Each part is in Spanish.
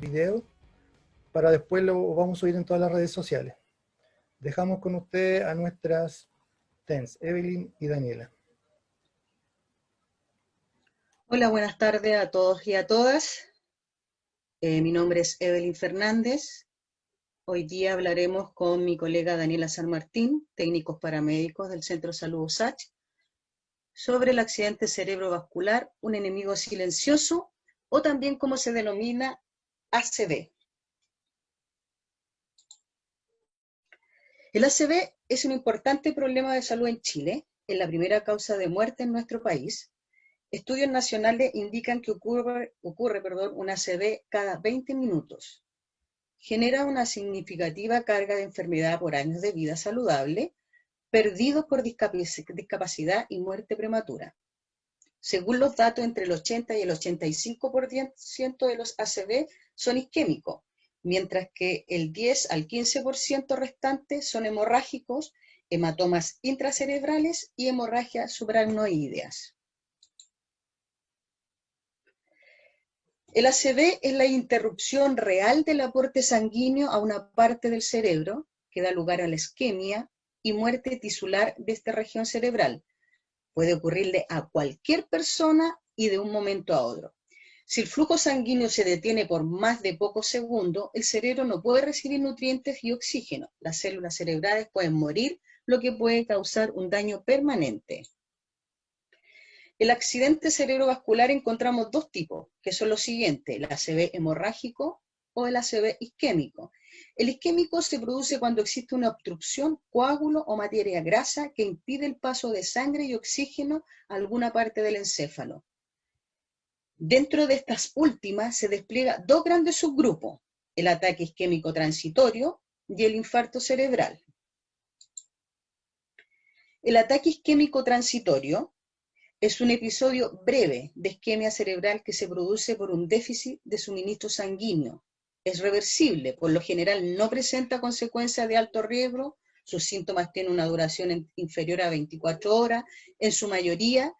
video para después lo vamos a subir en todas las redes sociales. Dejamos con usted a nuestras TENS, Evelyn y Daniela. Hola, buenas tardes a todos y a todas. Mi nombre es Evelyn Fernández. Hoy día hablaremos con mi colega Daniela San Martín, técnicos paramédicos del Centro de Salud USACH, sobre el accidente cerebrovascular, un enemigo silencioso, o también como se denomina ACV. El ACV es un importante problema de salud en Chile, es la primera causa de muerte en nuestro país. Estudios nacionales indican que ocurre un ACV cada 20 minutos. Genera una significativa carga de enfermedad por años de vida saludable, perdidos por discapacidad y muerte prematura. Según los datos, entre el 80 y el 85% de los ACV son isquémicos, mientras que el 10 al 15% restante son hemorrágicos, hematomas intracerebrales y hemorragias supraranoideas. El ACV es la interrupción real del aporte sanguíneo a una parte del cerebro que da lugar a la isquemia y muerte tisular de esta región cerebral. Puede ocurrirle a cualquier persona y de un momento a otro. Si el flujo sanguíneo se detiene por más de pocos segundos, el cerebro no puede recibir nutrientes y oxígeno. Las células cerebrales pueden morir, lo que puede causar un daño permanente. El accidente cerebrovascular encontramos dos tipos, que son los siguientes: el ACV hemorrágico o el ACV isquémico. El isquémico se produce cuando existe una obstrucción, coágulo o materia grasa que impide el paso de sangre y oxígeno a alguna parte del encéfalo. Dentro de estas últimas se despliega dos grandes subgrupos: el ataque isquémico transitorio y el infarto cerebral. El ataque isquémico transitorio es un episodio breve de isquemia cerebral que se produce por un déficit de suministro sanguíneo. Es reversible, por lo general no presenta consecuencias de alto riesgo, sus síntomas tienen una duración inferior a 24 horas, en su mayoría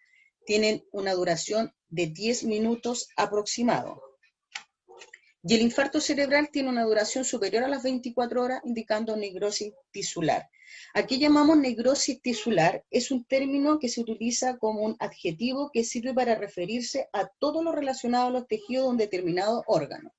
tienen una duración de 10 minutos aproximado. Y el infarto cerebral tiene una duración superior a las 24 horas, indicando necrosis tisular. Aquí llamamos necrosis tisular, es un término que se utiliza como un adjetivo que sirve para referirse a todo lo relacionado a los tejidos de un determinado órgano.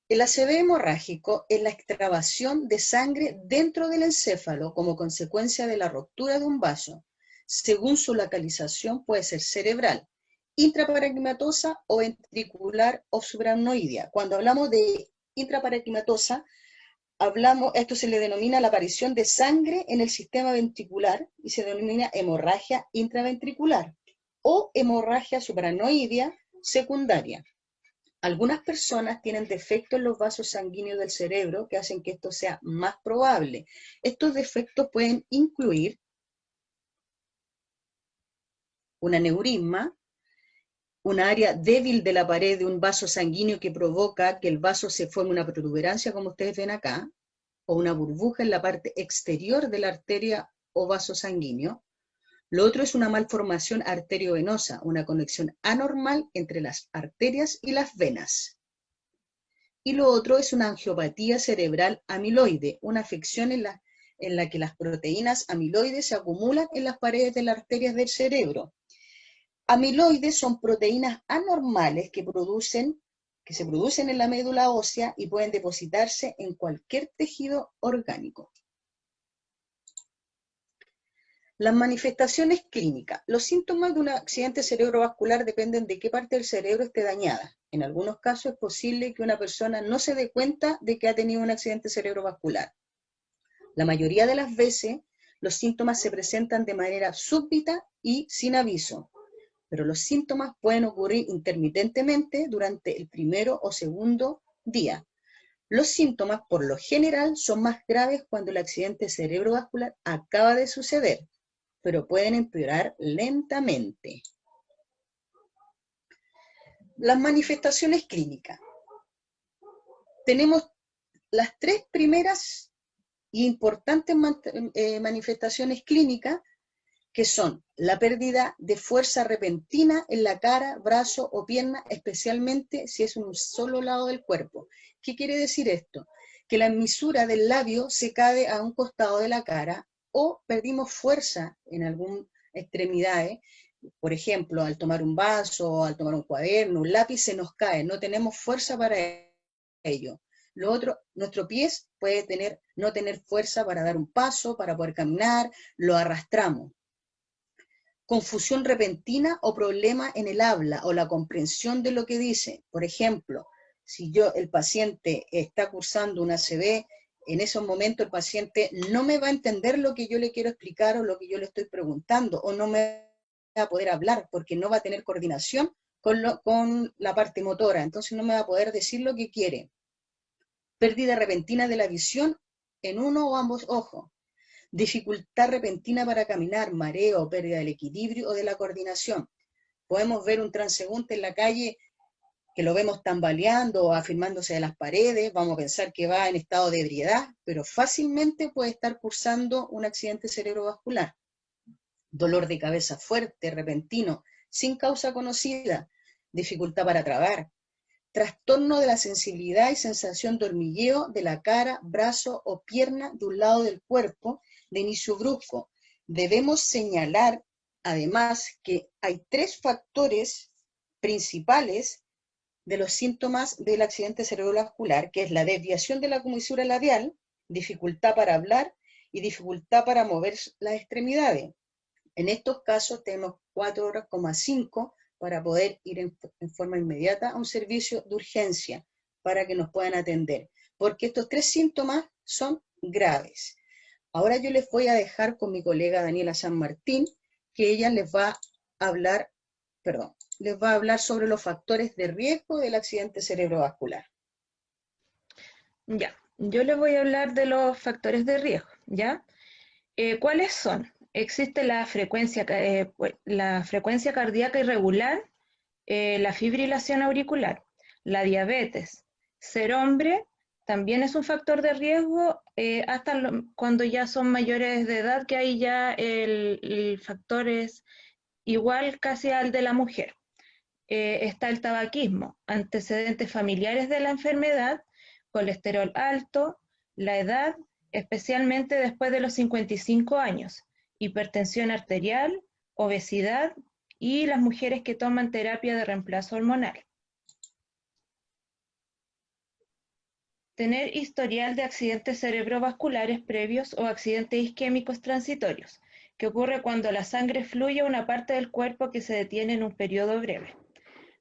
El ACV hemorrágico es la extravasación de sangre dentro del encéfalo como consecuencia de la ruptura de un vaso. Según su localización puede ser cerebral, intraparenquimatosa o ventricular o supraranoidea. Cuando hablamos de intraparenquimatosa, esto se le denomina la aparición de sangre en el sistema ventricular y se denomina hemorragia intraventricular o hemorragia supraranoidea secundaria. Algunas personas tienen defectos en los vasos sanguíneos del cerebro que hacen que esto sea más probable. Estos defectos pueden incluir un aneurisma, una área débil de la pared de un vaso sanguíneo que provoca que el vaso se forme una protuberancia, como ustedes ven acá, o una burbuja en la parte exterior de la arteria o vaso sanguíneo. Lo otro es una malformación arteriovenosa, una conexión anormal entre las arterias y las venas. Y lo otro es una angiopatía cerebral amiloide, una afección en la que las proteínas amiloides se acumulan en las paredes de las arterias del cerebro. Amiloides son proteínas anormales que se producen en la médula ósea y pueden depositarse en cualquier tejido orgánico. Las manifestaciones clínicas. Los síntomas de un accidente cerebrovascular dependen de qué parte del cerebro esté dañada. En algunos casos es posible que una persona no se dé cuenta de que ha tenido un accidente cerebrovascular. La mayoría de las veces los síntomas se presentan de manera súbita y sin aviso, pero los síntomas pueden ocurrir intermitentemente durante el primero o segundo día. Los síntomas, por lo general, son más graves cuando el accidente cerebrovascular acaba de suceder, pero pueden empeorar lentamente. Las manifestaciones clínicas. Tenemos las tres primeras y importantes manifestaciones clínicas que son la pérdida de fuerza repentina en la cara, brazo o pierna, especialmente si es un solo lado del cuerpo. ¿Qué quiere decir esto? Que la emisura del labio se cae a un costado de la cara o perdimos fuerza en alguna extremidad, por ejemplo, al tomar un vaso, al tomar un cuaderno, un lápiz, se nos cae, no tenemos fuerza para ello. Lo otro, nuestro pie puede no tener fuerza para dar un paso, para poder caminar, lo arrastramos. Confusión repentina o problema en el habla o la comprensión de lo que dice. Por ejemplo, si el paciente está cursando una ACV, en esos momentos el paciente no me va a entender lo que yo le quiero explicar o lo que yo le estoy preguntando, o no me va a poder hablar porque no va a tener coordinación con la parte motora, entonces no me va a poder decir lo que quiere. Pérdida repentina de la visión en uno o ambos ojos. Dificultad repentina para caminar, mareo, pérdida del equilibrio o de la coordinación. Podemos ver un transeúnte en la calle que lo vemos tambaleando o afirmándose de las paredes, vamos a pensar que va en estado de ebriedad, pero fácilmente puede estar cursando un accidente cerebrovascular. Dolor de cabeza fuerte, repentino, sin causa conocida, dificultad para tragar, trastorno de la sensibilidad y sensación de hormigueo de la cara, brazo o pierna de un lado del cuerpo, de inicio brusco. Debemos señalar, además, que hay 3 factores principales de los síntomas del accidente cerebrovascular, que es la desviación de la comisura labial, dificultad para hablar y dificultad para mover las extremidades. En estos casos tenemos 4 horas,5 para poder ir en forma inmediata a un servicio de urgencia para que nos puedan atender, porque estos 3 síntomas son graves. Ahora yo les voy a dejar con mi colega Daniela San Martín, que ella les va a hablar sobre los factores de riesgo del accidente cerebrovascular. Ya, yo les voy a hablar de los factores de riesgo, ¿ya? ¿Cuáles son? Existe la frecuencia cardíaca irregular, la fibrilación auricular, la diabetes. Ser hombre también es un factor de riesgo cuando ya son mayores de edad, que ahí ya el factor es igual casi al de la mujer. Está el tabaquismo, antecedentes familiares de la enfermedad, colesterol alto, la edad, especialmente después de los 55 años, hipertensión arterial, obesidad y las mujeres que toman terapia de reemplazo hormonal. Tener historial de accidentes cerebrovasculares previos o accidentes isquémicos transitorios, que ocurre cuando la sangre fluye a una parte del cuerpo que se detiene en un periodo breve.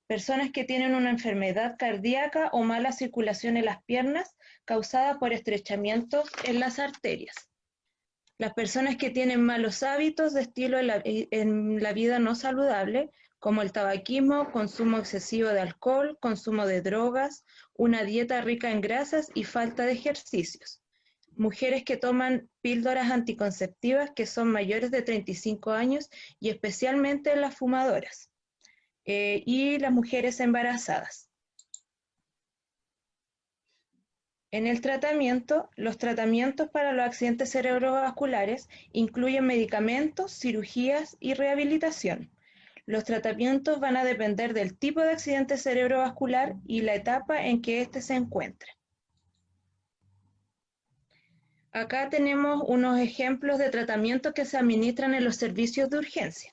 Personas que tienen una enfermedad cardíaca o mala circulación en las piernas causada por estrechamientos en las arterias. Las personas que tienen malos hábitos de estilo en la vida no saludable, como el tabaquismo, consumo excesivo de alcohol, consumo de drogas, una dieta rica en grasas y falta de ejercicios. Mujeres que toman píldoras anticonceptivas que son mayores de 35 años y especialmente las fumadoras. Y las mujeres embarazadas. En el tratamiento, los tratamientos para los accidentes cerebrovasculares incluyen medicamentos, cirugías y rehabilitación. Los tratamientos van a depender del tipo de accidente cerebrovascular y la etapa en que éste se encuentre. Acá tenemos unos ejemplos de tratamientos que se administran en los servicios de urgencia.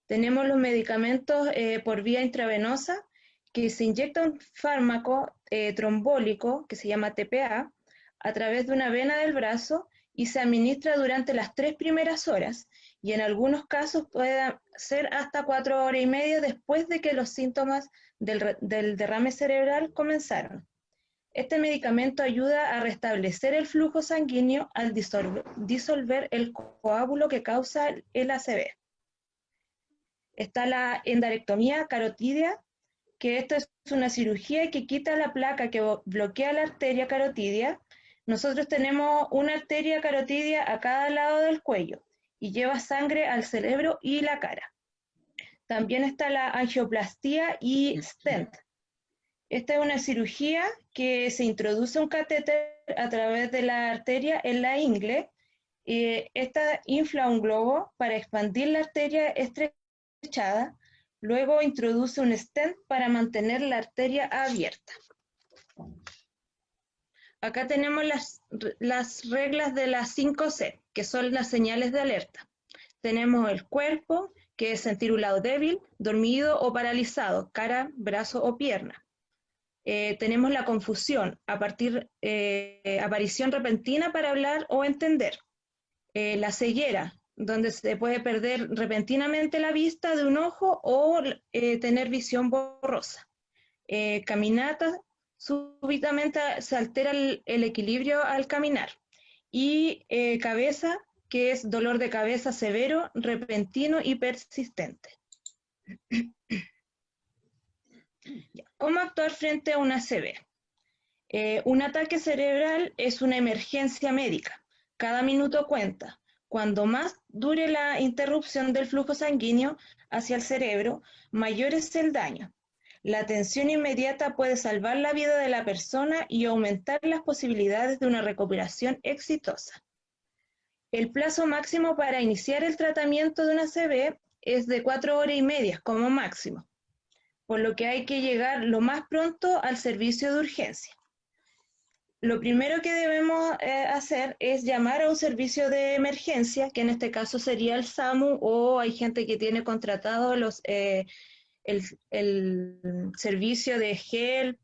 Tenemos los medicamentos por vía intravenosa, que se inyecta un fármaco trombólico, que se llama TPA, a través de una vena del brazo y se administra durante las 3 primeras horas, y en algunos casos puede ser hasta 4 horas y media después de que los síntomas del derrame cerebral comenzaron. Este medicamento ayuda a restablecer el flujo sanguíneo al disolver el coágulo que causa el ACV. Está la endarectomía carotídea, que esto es una cirugía que quita la placa que bloquea la arteria carotídea. Nosotros tenemos una arteria carotídea a cada lado del cuello y lleva sangre al cerebro y la cara. También está la angioplastía y stent. Esta es una cirugía que se introduce un catéter a través de la arteria en la ingle Esta infla un globo para expandir la arteria estrechada, luego introduce un stent para mantener la arteria abierta. Acá tenemos las reglas de las 5C, que son las señales de alerta. Tenemos el cuerpo, que es sentir un lado débil, dormido o paralizado, cara, brazo o pierna. Tenemos la confusión, aparición repentina para hablar o entender. La ceguera, donde se puede perder repentinamente la vista de un ojo o tener visión borrosa. Caminata, súbitamente se altera el equilibrio al caminar. Y cabeza, que es dolor de cabeza severo, repentino y persistente. ¿Cómo actuar frente a una ACV? Un ataque cerebral es una emergencia médica. Cada minuto cuenta. Cuando más dure la interrupción del flujo sanguíneo hacia el cerebro, mayor es el daño. La atención inmediata puede salvar la vida de la persona y aumentar las posibilidades de una recuperación exitosa. El plazo máximo para iniciar el tratamiento de una ACV es de 4 horas y media como máximo, por lo que hay que llegar lo más pronto al servicio de urgencia. Lo primero que debemos hacer es llamar a un servicio de emergencia, que en este caso sería el SAMU, o hay gente que tiene contratado el servicio de HELP,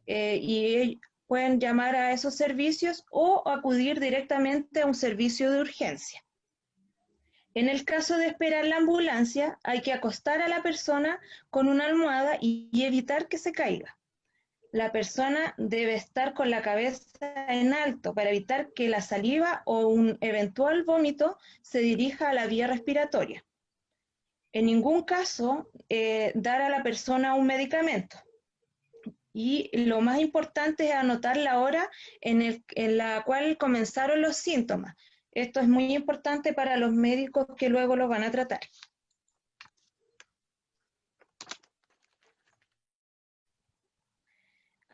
y pueden llamar a esos servicios o acudir directamente a un servicio de urgencia. En el caso de esperar la ambulancia, hay que acostar a la persona con una almohada y evitar que se caiga. La persona debe estar con la cabeza en alto para evitar que la saliva o un eventual vómito se dirija a la vía respiratoria. En ningún caso, dar a la persona un medicamento. Y lo más importante es anotar la hora en la cual comenzaron los síntomas. Esto es muy importante para los médicos que luego lo van a tratar.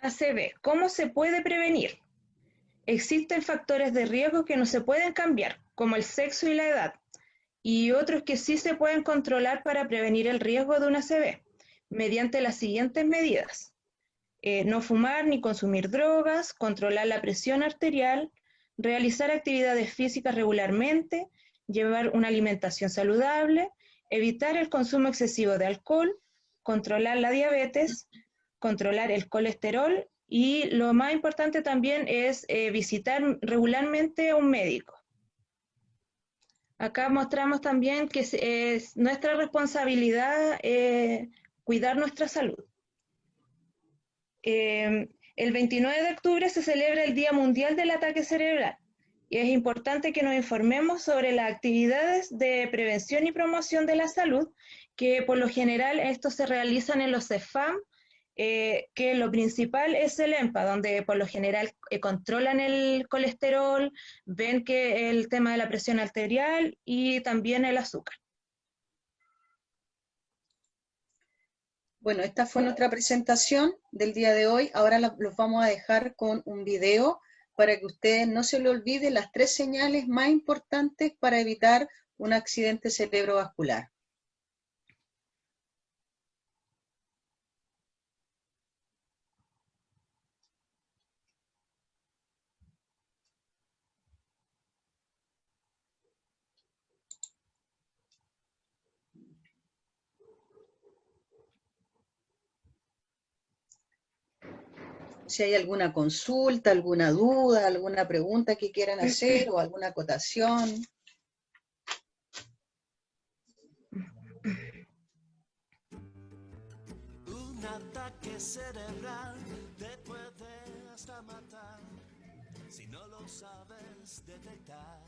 ACV, ¿cómo se puede prevenir? Existen factores de riesgo que no se pueden cambiar, como el sexo y la edad, y otros que sí se pueden controlar para prevenir el riesgo de una ACV, mediante las siguientes medidas. No fumar ni consumir drogas, controlar la presión arterial, realizar actividades físicas regularmente, llevar una alimentación saludable, evitar el consumo excesivo de alcohol, controlar la diabetes, controlar el colesterol y lo más importante también es visitar regularmente a un médico. Acá mostramos también que es nuestra responsabilidad cuidar nuestra salud. El 29 de octubre se celebra el Día Mundial del Ataque Cerebral y es importante que nos informemos sobre las actividades de prevención y promoción de la salud, que por lo general estos se realizan en los CEFAM, que lo principal es el EMPA, donde por lo general controlan el colesterol, ven que el tema de la presión arterial y también el azúcar. Bueno, esta fue nuestra presentación del día de hoy. Ahora los vamos a dejar con un video para que ustedes no se le olvide las 3 señales más importantes para evitar un accidente cerebrovascular. Si hay alguna consulta, alguna duda, alguna pregunta que quieran hacer o alguna acotación. Un ataque cerebral te puede hasta matar si no lo sabes detectar.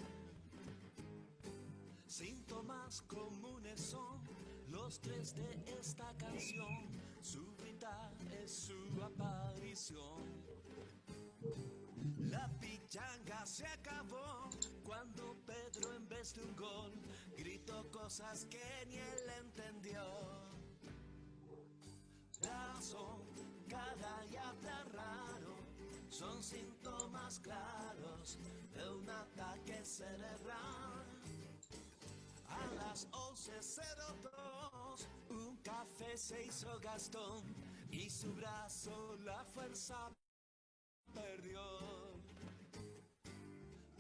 Síntomas comunes son los 3 de esta canción. Súbita es su aparición. La pichanga se acabó cuando Pedro en vez de un gol gritó cosas que ni él entendió. Brazo, cara y habla raro son síntomas claros de un ataque cerebral. las 11:02, un café se hizo Gastón y su brazo la fuerza perdió.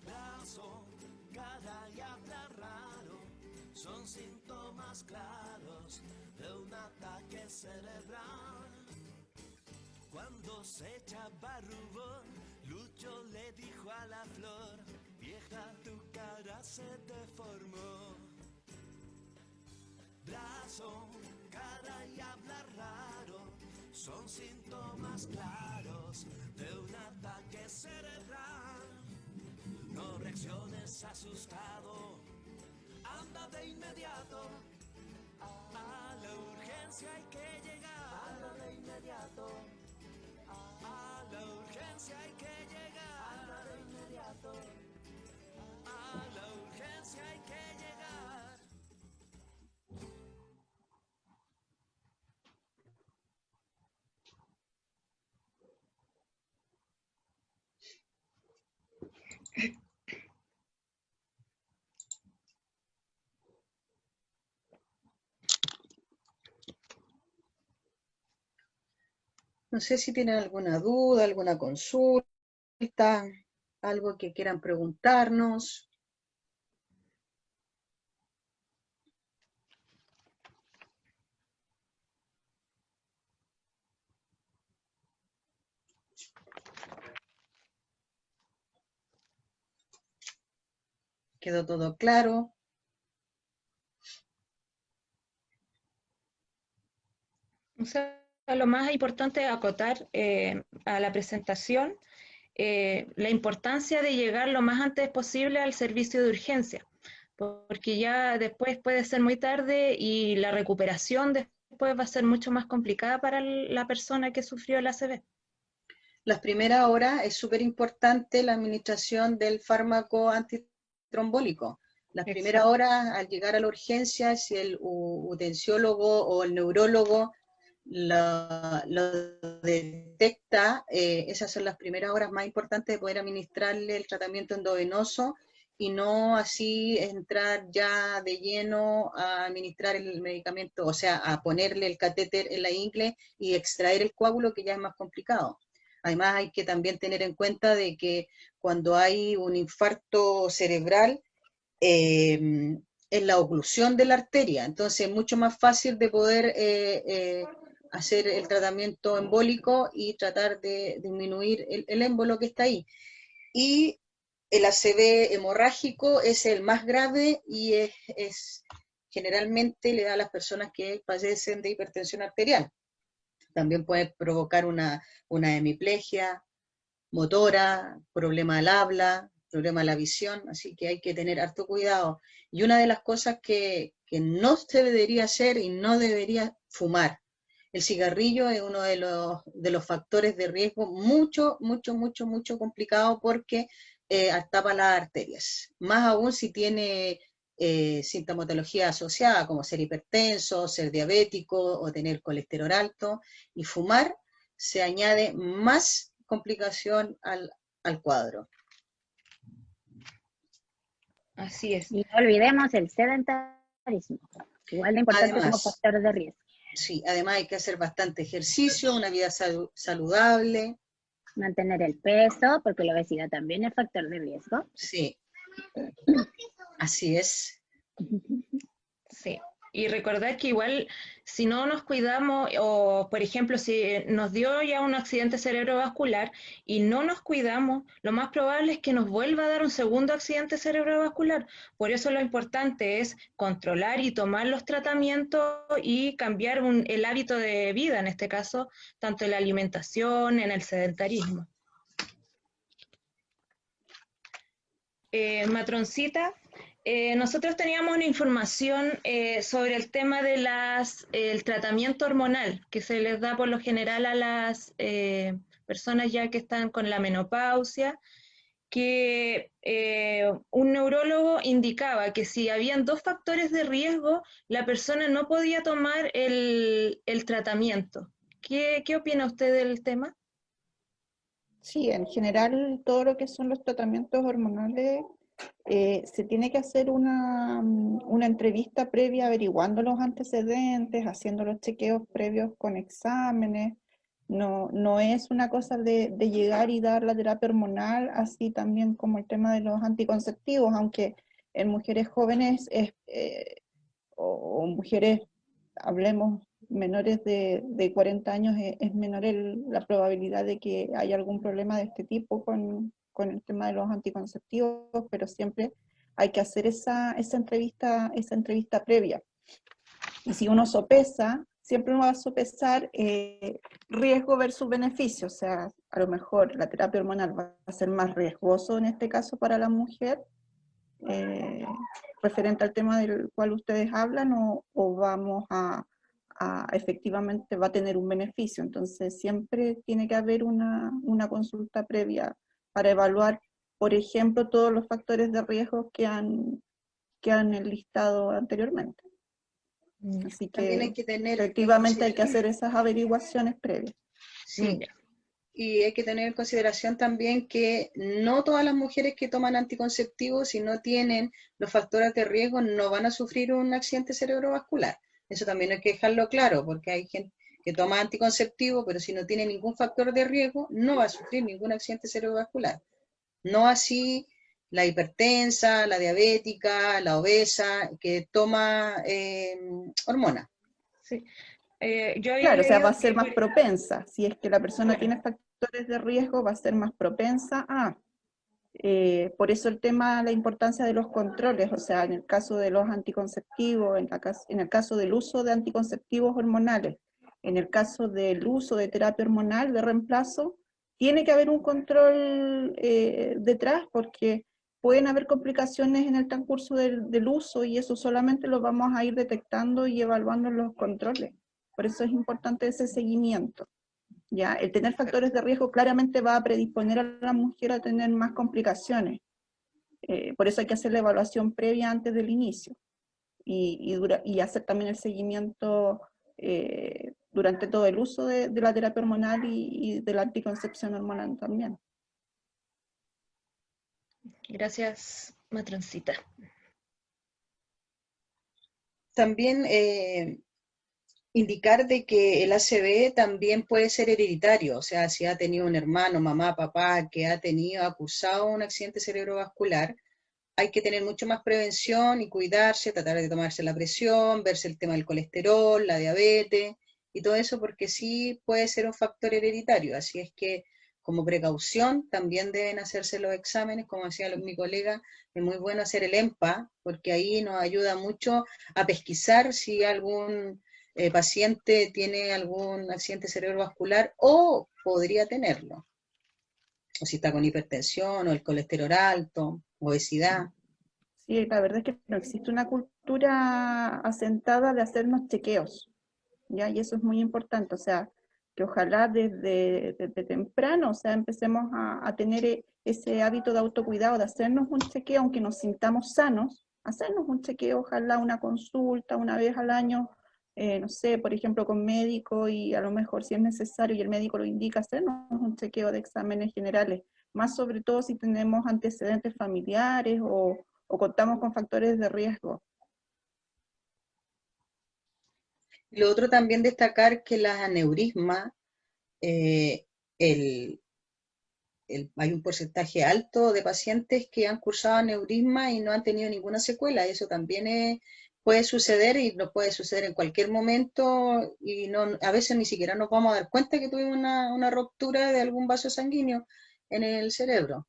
Brazo, cara y habla raro son síntomas claros de un ataque cerebral. Cuando se echaba rubor, Lucho le dijo a la flor: vieja, tu cara se deformó. Brazo, cara y habla raro son síntomas claros de un ataque cerebral. No reacciones asustado, anda de inmediato. A la urgencia hay que llegar. Anda de inmediato. A la urgencia hay que llegar. Anda de inmediato. A la urgencia hay que llegar. No sé si tienen alguna duda, alguna consulta, algo que quieran preguntarnos. ¿Quedó todo claro? O sea, lo más importante es acotar a la presentación la importancia de llegar lo más antes posible al servicio de urgencia, porque ya después puede ser muy tarde y la recuperación después va a ser mucho más complicada para la persona que sufrió el ACV. Las primeras horas es súper importante la administración del fármaco antitrombólico. Las primeras Exacto. horas, al llegar a la urgencia, si el utensiólogo o el neurólogo lo detecta, esas son las primeras horas más importantes de poder administrarle el tratamiento endovenoso y no así entrar ya de lleno a administrar el medicamento, o sea, a ponerle el catéter en la ingle y extraer el coágulo, que ya es más complicado. Además, hay que también tener en cuenta de que cuando hay un infarto cerebral, es la oclusión de la arteria, entonces es mucho más fácil de poder hacer el tratamiento embólico y tratar de disminuir el émbolo que está ahí. Y el ACV hemorrágico es el más grave y generalmente le da a las personas que padecen de hipertensión arterial. También puede provocar una hemiplegia motora, problema al habla, problema a la visión, así que hay que tener harto cuidado. Y una de las cosas que no se debería hacer y no debería fumar. El cigarrillo es uno de los factores de riesgo mucho complicado porque tapa las arterias. Más aún si tiene sintomatología asociada como ser hipertenso, ser diabético o tener colesterol alto, y fumar se añade más complicación al cuadro. Así es. Y no olvidemos el sedentarismo, igual de importante como factor de riesgo. Sí, además hay que hacer bastante ejercicio, una vida saludable. Mantener el peso, porque la obesidad también es factor de riesgo. Sí, así es. Sí. Y recordar que igual si no nos cuidamos, o por ejemplo si nos dio ya un accidente cerebrovascular y no nos cuidamos, lo más probable es que nos vuelva a dar un segundo accidente cerebrovascular. Por eso lo importante es controlar y tomar los tratamientos y cambiar el hábito de vida, en este caso, tanto en la alimentación, en el sedentarismo. Matroncita. Nosotros teníamos una información sobre el tema de el tratamiento hormonal que se les da por lo general a las personas ya que están con la menopausia, que un neurólogo indicaba que si habían 2 factores de riesgo, la persona no podía tomar el tratamiento. ¿Qué opina usted del tema? Sí, en general todo lo que son los tratamientos hormonales se tiene que hacer una entrevista previa averiguando los antecedentes, haciendo los chequeos previos con exámenes. No es una cosa de llegar y dar la terapia hormonal, así también como el tema de los anticonceptivos, aunque en mujeres jóvenes o mujeres, hablemos, menores de 40 años, es menor la probabilidad de que haya algún problema de este tipo con el tema de los anticonceptivos, pero siempre hay que hacer esa entrevista previa. Y si uno sopesa, siempre uno va a sopesar riesgo versus beneficio, o sea, a lo mejor la terapia hormonal va a ser más riesgoso en este caso para la mujer, referente al tema del cual ustedes hablan, o vamos a efectivamente va a tener un beneficio. Entonces siempre tiene que haber una consulta previa para evaluar, por ejemplo, todos los factores de riesgo que han enlistado anteriormente. Así También hay que que tener efectivamente hay que hacer esas averiguaciones previas. Sí, y hay que tener en consideración también que no todas las mujeres que toman anticonceptivos, si no tienen los factores de riesgo, no van a sufrir un accidente cerebrovascular. Eso también hay que dejarlo claro, porque hay gente que toma anticonceptivos, pero si no tiene ningún factor de riesgo, no va a sufrir ningún accidente cerebrovascular. No así la hipertensa, la diabética, la obesa, que toma hormonas. Sí. Yo había Claro, o sea, leído va a ser que, más propensa. Si es que la persona claro, tiene factores de riesgo, va a ser más propensa a... por eso el tema, la importancia de los controles, o sea, en el caso de los anticonceptivos, en el caso del uso de anticonceptivos hormonales, en el caso del uso de terapia hormonal de reemplazo, tiene que haber un control detrás, porque pueden haber complicaciones en el transcurso del uso, y eso solamente lo vamos a ir detectando y evaluando en los controles. Por eso es importante ese seguimiento. ¿Ya? El tener factores de riesgo claramente va a predisponer a la mujer a tener más complicaciones. Por eso hay que hacer la evaluación previa antes del inicio y hacer también el seguimiento durante todo el uso de la terapia hormonal y de la anticoncepción hormonal también. gracias, matroncita. También indicar de que el ACV también puede ser hereditario, o sea, si ha tenido un hermano, mamá, papá que ha cursado un accidente cerebrovascular, hay que tener mucho más prevención y cuidarse, tratar de tomarse la presión, verse el tema del colesterol, la diabetes y todo eso, porque sí puede ser un factor hereditario. Así es que, como precaución, también deben hacerse los exámenes. Como decía mi colega, es muy bueno hacer el EMPA, porque ahí nos ayuda mucho a pesquisar si algún paciente tiene algún accidente cerebrovascular o podría tenerlo, o si está con hipertensión o el colesterol alto, obesidad. Sí, la verdad es que no existe una cultura asentada de hacernos chequeos, ¿ya? Y eso es muy importante, o sea, que ojalá desde temprano, o sea, empecemos a tener ese hábito de autocuidado, de hacernos un chequeo, aunque nos sintamos sanos, hacernos un chequeo, ojalá una consulta una vez al año, no sé, por ejemplo, con médico, y a lo mejor si es necesario y el médico lo indica, hacernos un chequeo de exámenes generales, más sobre todo si tenemos antecedentes familiares o contamos con factores de riesgo. Lo otro también destacar que las aneurismas, eh, el, hay un porcentaje alto de pacientes que han cursado aneurisma y no han tenido ninguna secuela. Eso también puede suceder, y nos puede suceder en cualquier momento, y no, a veces ni siquiera nos vamos a dar cuenta que tuvimos una ruptura de algún vaso sanguíneo en el cerebro.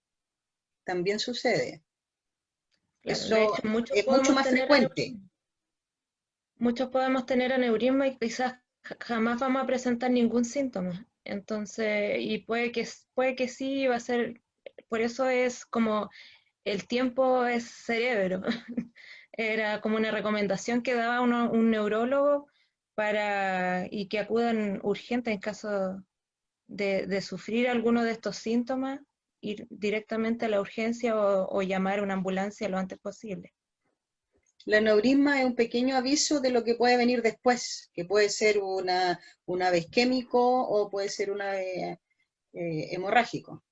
También sucede. Claro, de Eso hecho, es mucho más frecuente. muchos podemos tener aneurisma y quizás jamás vamos a presentar ningún síntoma. Entonces, y puede que sí, va a ser, por eso es como el tiempo es cerebro. Era como una recomendación que daba un neurólogo y que acudan urgente en caso de sufrir alguno de estos síntomas, ir directamente a la urgencia o llamar a una ambulancia lo antes posible. La aneurisma es un pequeño aviso de lo que puede venir después, que puede ser un ave isquémico o puede ser un ave hemorrágico,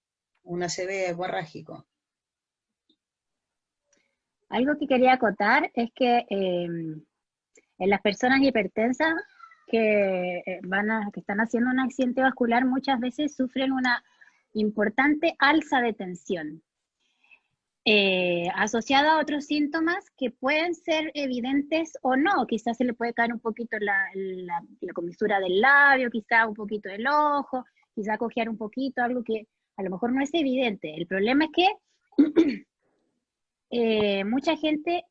un ACV hemorrágico. Algo que quería acotar es que en las personas hipertensas que están haciendo un accidente vascular muchas veces sufren una importante alza de tensión, asociada a otros síntomas que pueden ser evidentes o no. Quizás se le puede caer un poquito la comisura del labio, quizás un poquito del ojo, quizás cojear un poquito, algo que a lo mejor no es evidente. El problema es que mucha gente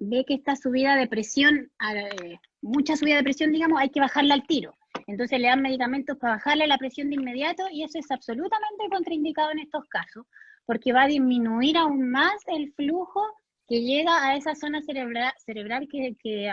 ve que esta subida de presión, mucha subida de presión, digamos, hay que bajarla al tiro. Entonces le dan medicamentos para bajarle la presión de inmediato y eso es absolutamente contraindicado en estos casos, porque va a disminuir aún más el flujo que llega a esa zona cerebral a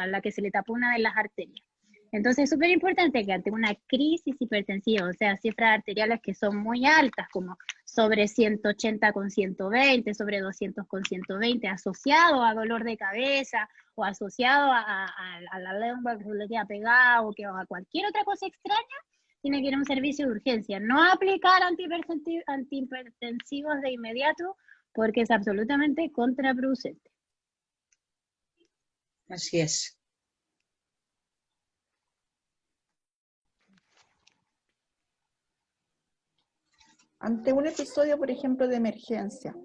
la que se le tapó una de las arterias. Entonces es súper importante que ante una crisis hipertensiva, o sea, cifras arteriales que son muy altas, como sobre 180 con 120, sobre 200 con 120, asociado a dolor de cabeza o asociado a la lengua que se le queda pegado o a cualquier otra cosa extraña, tiene que ir a un servicio de urgencia. No aplicar antihipertensivos de inmediato porque es absolutamente contraproducente. Así es. Ante un episodio, por ejemplo, de emergencia,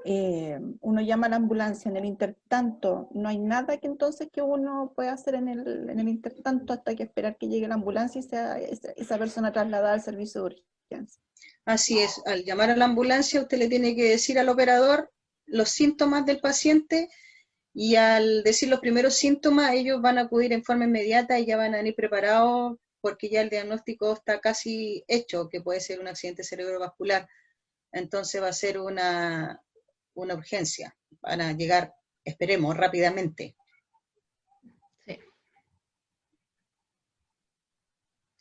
uno llama a la ambulancia. En el intertanto, no hay nada que entonces que uno pueda hacer en el intertanto hasta que esperar que llegue la ambulancia y sea esa persona trasladada al servicio de urgencia. Así es, al llamar a la ambulancia usted le tiene que decir al operador los síntomas del paciente y al decir los primeros síntomas ellos van a acudir en forma inmediata y ya van a venir preparados porque ya el diagnóstico está casi hecho, que puede ser un accidente cerebrovascular. Entonces va a ser una urgencia. Van a llegar, esperemos, rápidamente. Sí.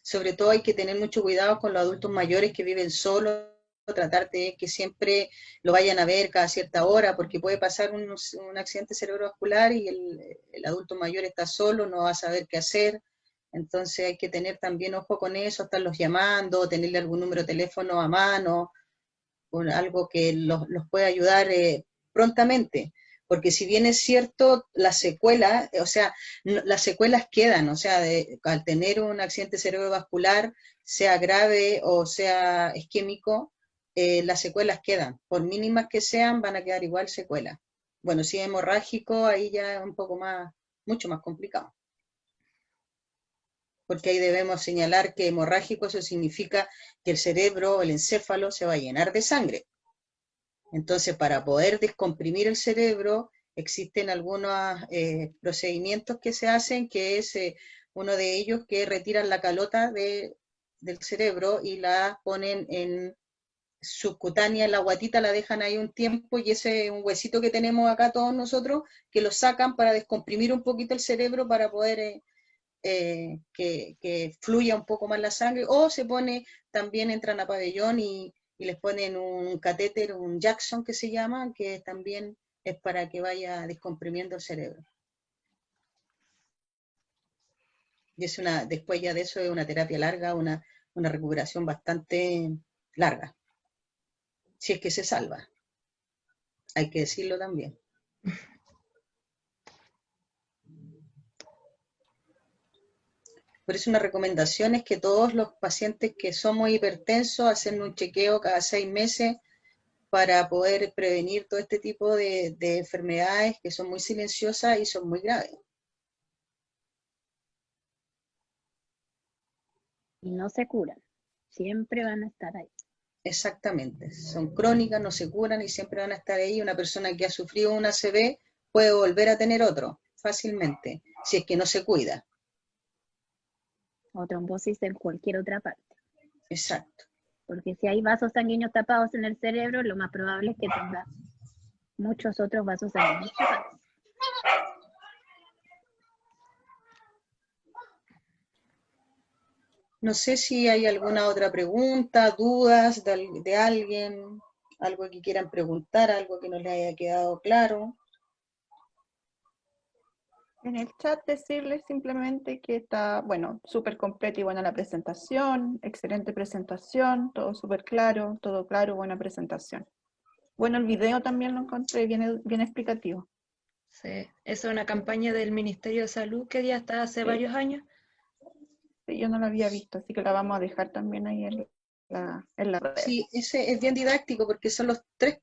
Sobre todo hay que tener mucho cuidado con los adultos mayores que viven solos, tratar de que siempre lo vayan a ver cada cierta hora, porque puede pasar un accidente cerebrovascular y el adulto mayor está solo, no va a saber qué hacer. Entonces hay que tener también ojo con eso, estarlos llamando, tenerle algún número de teléfono a mano, algo que los pueda ayudar prontamente. Porque si bien es cierto, las secuelas, o sea, las secuelas quedan, o sea, al tener un accidente cerebrovascular, sea grave o sea isquémico, las secuelas quedan. Por mínimas que sean, van a quedar igual secuelas. Bueno, si es hemorrágico, ahí ya es un poco más, mucho más complicado. Porque ahí debemos señalar que hemorrágico eso significa que el cerebro, el encéfalo, se va a llenar de sangre. Entonces, para poder descomprimir el cerebro, existen algunos procedimientos que se hacen, que es uno de ellos que retiran la calota del cerebro y la ponen en subcutánea, en la guatita, la dejan ahí un tiempo y ese es un huesito que tenemos acá todos nosotros, que lo sacan para descomprimir un poquito el cerebro para poder que fluya un poco más la sangre, o se pone, también entran a pabellón y les ponen un catéter, un Jackson que se llama, que también es para que vaya descomprimiendo el cerebro. Y es después ya de eso es una terapia larga, una recuperación bastante larga, si es que se salva. Hay que decirlo también. Por eso una recomendación es que todos los pacientes que somos hipertensos hacen un chequeo cada 6 meses para poder prevenir todo este tipo de enfermedades que son muy silenciosas y son muy graves. Y no se curan, siempre van a estar ahí. Exactamente, son crónicas, no se curan y siempre van a estar ahí. Una persona que ha sufrido un ACV puede volver a tener otro fácilmente, si es que no se cuida. O trombosis en cualquier otra parte. Exacto. Porque si hay vasos sanguíneos tapados en el cerebro, lo más probable es que tenga muchos otros vasos sanguíneos tapados. No sé si hay alguna otra pregunta, dudas de alguien, algo que quieran preguntar, algo que no les haya quedado claro. En el chat decirles simplemente que está, bueno, súper completa y buena la presentación, excelente presentación, todo súper claro, todo claro, buena presentación. Bueno, el video también lo encontré bien explicativo. Sí, es una campaña del Ministerio de Salud que ya está hace varios años. Sí, yo no la había visto, así que la vamos a dejar también ahí en la red. Sí, ese es bien didáctico porque son los 3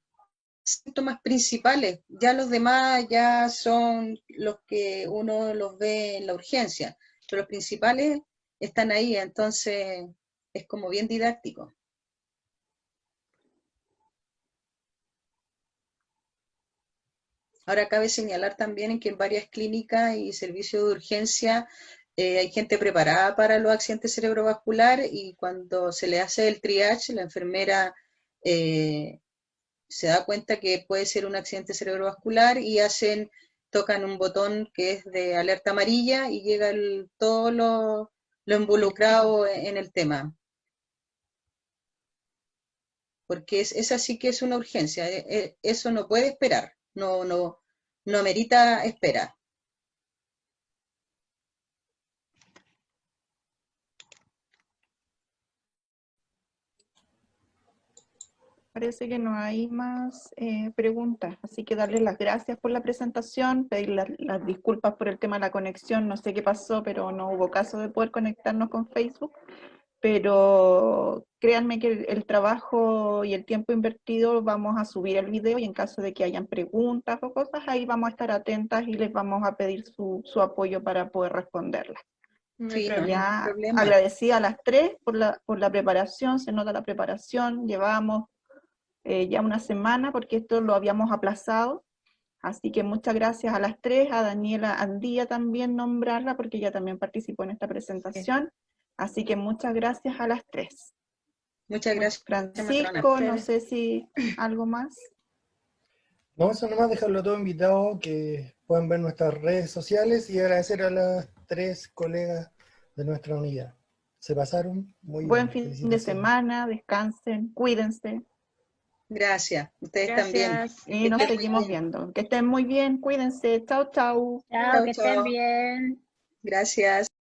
síntomas principales. Ya los demás ya son los que uno los ve en la urgencia, pero los principales están ahí, entonces es como bien didáctico. Ahora cabe señalar también en que en varias clínicas y servicios de urgencia hay gente preparada para los accidentes cerebrovasculares y cuando se le hace el triage, la enfermera se da cuenta que puede ser un accidente cerebrovascular y tocan un botón que es de alerta amarilla y llega todo lo involucrado en el tema. Porque esa sí que es una urgencia, eso no puede esperar, no amerita espera. Parece que no hay más preguntas, así que darles las gracias por la presentación, pedir las disculpas por el tema de la conexión, no sé qué pasó, pero no hubo caso de poder conectarnos con Facebook, pero créanme que el trabajo y el tiempo invertido vamos a subir el video y en caso de que hayan preguntas o cosas, ahí vamos a estar atentas y les vamos a pedir su apoyo para poder responderlas. No hay Sí, no, problema. Ya problema. agradecida a las 3 por la preparación, se nota la preparación, llevamos ya una semana porque esto lo habíamos aplazado, así que muchas gracias a las 3, a Daniela Andía también nombrarla porque ella también participó en esta presentación, así que muchas gracias a las 3. Muchas gracias, Francisco, matrona. no sé si algo más. No, eso nomás dejarlo todo invitado, que puedan ver nuestras redes sociales y agradecer a las 3 colegas de nuestra unidad. Se pasaron muy Buen bien. fin de Felicitaciones. semana, descansen, cuídense Gracias, ustedes también. Gracias. y nos estén muy seguimos bien. viendo. Que estén muy bien, cuídense, chao, chao. Chao, Chao, que estén chao. bien. Gracias.